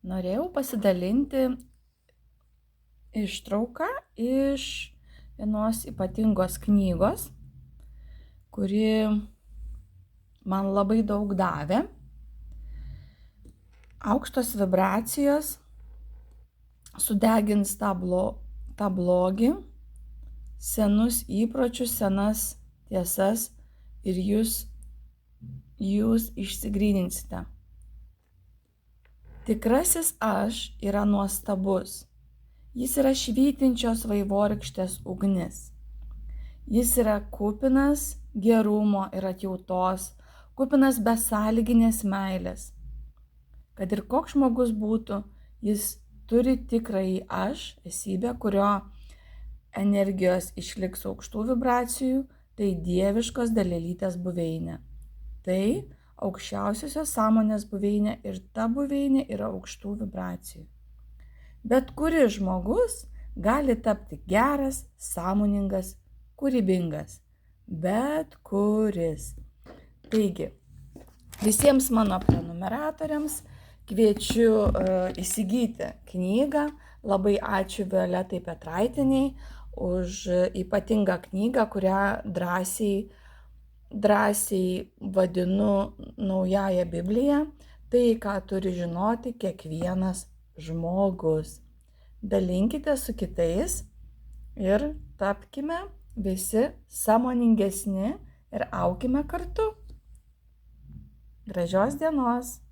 norėjau pasidalinti ištrauką iš vienos ypatingos knygos, kuri man labai daug davė. Aukštos vibracijos sudegins tą blogį, senus įpročius, senas tiesas ir jūs išsigryninsite. Tikrasis aš yra nuostabus. Jis yra švytinčios vaivorykštės ugnis. Jis yra kupinas gerumo ir atjautos, kupinas besąlyginės meilės. Kad ir koks žmogus būtų, jis turi tikrąjį aš, esybę, kurio energijos išliks aukštų vibracijų, tai dieviškos dalelytės buveinė. Tai aukščiausiosios sąmonės buveinė ir ta buveinė yra aukštų vibracijų. Bet kuris žmogus gali tapti geras, sąmoningas, kūrybingas. Bet kuris. Taigi, visiems mano prenumeratoriams kviečiu įsigyti knygą. Labai ačiū Violetai Petraitienei už ypatingą knygą, kurią drąsiai vadinu Naująją Bibliją. Tai, ką turi žinoti kiekvienas žmogus. Dalinkite su kitais ir tapkime visi sąmoningesni ir aukime kartu. Gražios dienos!